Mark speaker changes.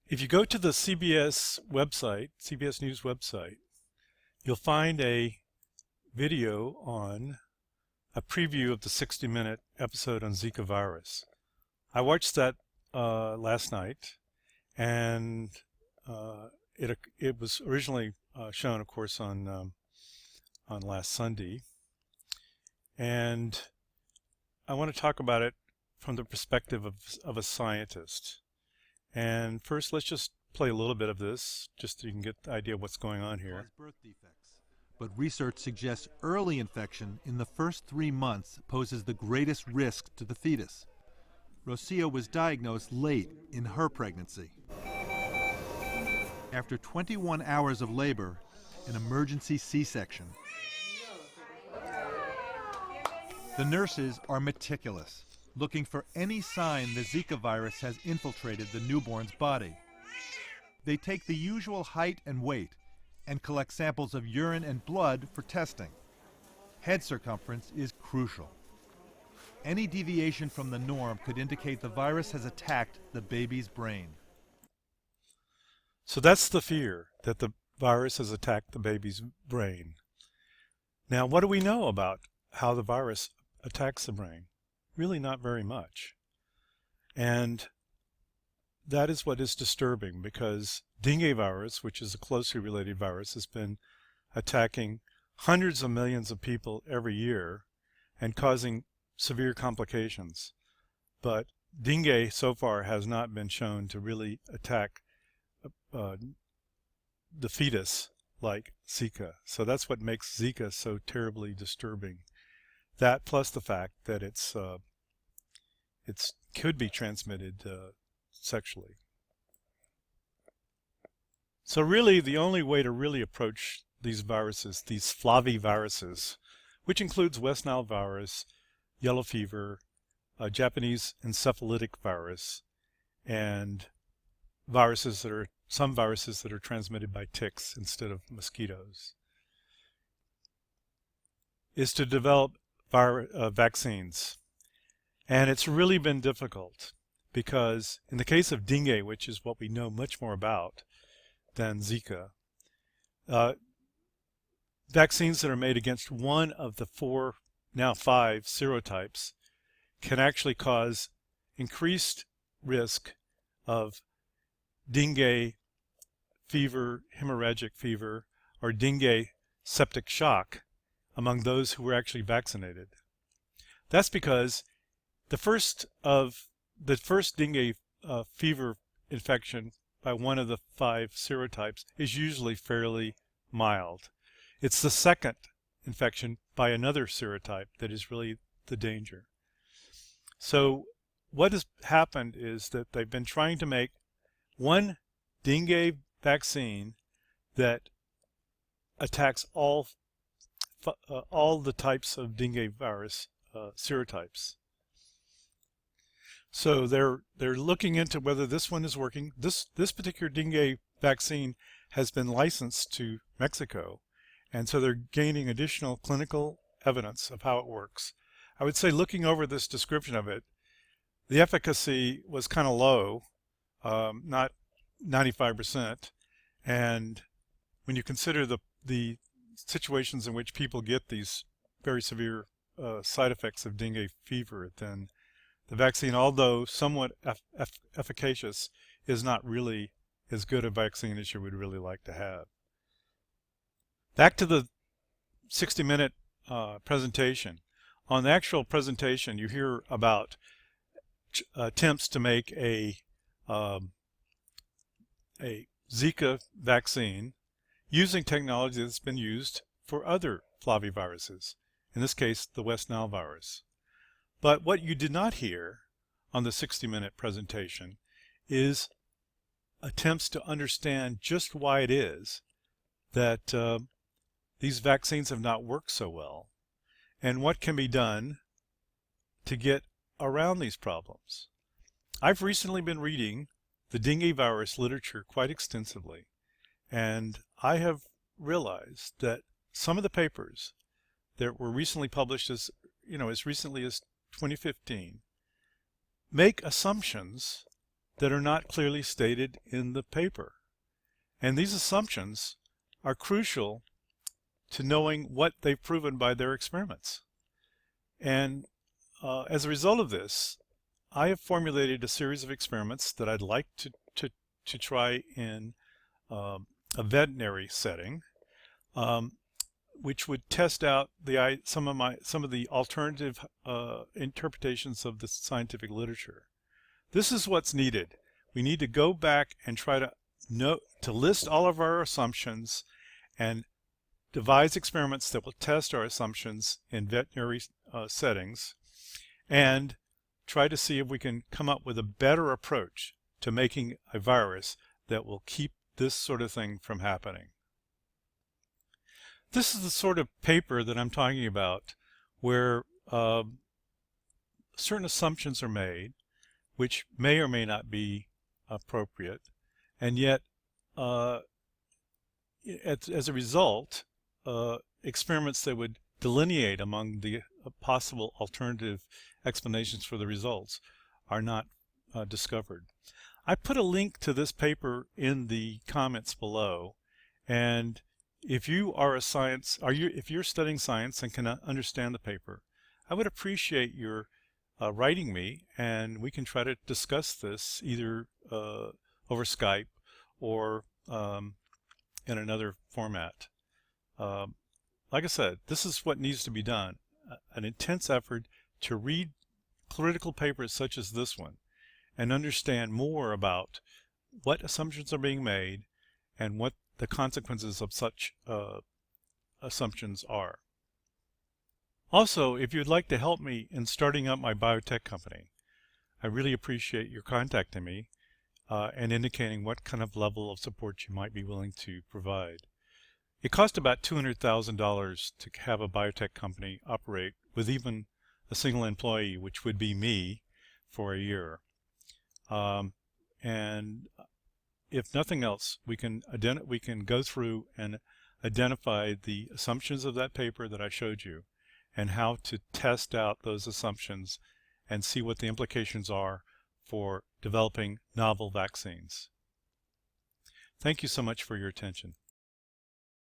Speaker 1: If you go to the CBS website, CBS News website, you'll find a video on a preview of the 60-minute episode on Zika virus. I watched that last night, and it was originally shown, of course, on last Sunday, and I want to talk about it from the perspective of a scientist. And first, let's just play a little bit of this, just so you can get the idea of what's going on here.
Speaker 2: Birth defects. But research suggests early infection in the first 3 months poses the greatest risk to the fetus. Rocio was diagnosed late in her pregnancy. After 21 hours of labor, an emergency C-section. The nurses are meticulous, looking for any sign the Zika virus has infiltrated the newborn's body. They take the usual height and weight and collect samples of urine and blood for testing. Head circumference is crucial. Any deviation from the norm could indicate the virus has attacked the baby's brain.
Speaker 1: So that's the fear, that the virus has attacked the baby's brain. Now, what do we know about how the virus attacks the brain? Really not very much. And that is what is disturbing, because dengue virus, which is a closely related virus, has been attacking hundreds of millions of people every year and causing severe complications. But dengue so far has not been shown to really attack the fetus like Zika. So that's what makes Zika so terribly disturbing. That plus the fact that it could be transmitted sexually. So really the only way to really approach these viruses, these flaviviruses, which includes West Nile virus, yellow fever, Japanese encephalitic virus, and some viruses that are transmitted by ticks instead of mosquitoes, is to develop vaccines. And it's really been difficult because in the case of dengue, which is what we know much more about than Zika, vaccines that are made against one of the now five serotypes can actually cause increased risk of dengue fever, hemorrhagic fever, or dengue septic shock among those who were actually vaccinated. That's because the first dengue fever infection by one of the five serotypes is usually fairly mild. It's the second infection by another serotype that is really the danger. So what has happened is that they've been trying to make one dengue vaccine that attacks all the types of dengue virus serotypes. So they're looking into whether this one is working. This particular dengue vaccine has been licensed to Mexico, and so they're gaining additional clinical evidence of how it works. I would say, looking over this description of it, the efficacy was kind of low, not 95%. And when you consider the situations in which people get these very severe side effects of dengue fever, then the vaccine, although somewhat efficacious, is not really as good a vaccine as you would really like to have. Back to the 60-minute presentation. On the actual presentation, you hear about attempts to make a Zika vaccine using technology that's been used for other flaviviruses, in this case the West Nile virus. But what you did not hear on the 60-minute presentation is attempts to understand just why it is that these vaccines have not worked so well, and what can be done to get around these problems. I've recently been reading the dengue virus literature quite extensively, and I have realized that some of the papers that were recently published as recently as 2015 make assumptions that are not clearly stated in the paper. And these assumptions are crucial to knowing what they've proven by their experiments. And as a result of this, I have formulated a series of experiments that I'd like to try in a veterinary setting, which would test out some of the alternative interpretations of the scientific literature. This is what's needed. We need to go back and try to list all of our assumptions and devise experiments that will test our assumptions in veterinary settings, and try to see if we can come up with a better approach to making a virus that will keep this sort of thing from happening. This is the sort of paper that I'm talking about, where certain assumptions are made which may or may not be appropriate, and yet as a result, experiments that would delineate among the possible alternative explanations for the results are not discovered. I put a link to this paper in the comments below, and if you are if you're studying science and can understand the paper, I would appreciate your writing me, and we can try to discuss this either over Skype or in another format. Like I said, this is what needs to be done, an intense effort to read critical papers such as this one and understand more about what assumptions are being made and what the consequences of such assumptions are. Also, if you'd like to help me in starting up my biotech company, I really appreciate your contacting me and indicating what kind of level of support you might be willing to provide. It costs about $200,000 to have a biotech company operate with even a single employee, which would be me, for a year. And if nothing else, we can go through and identify the assumptions of that paper that I showed you and how to test out those assumptions and see what the implications are for developing novel vaccines. Thank you so much for your attention.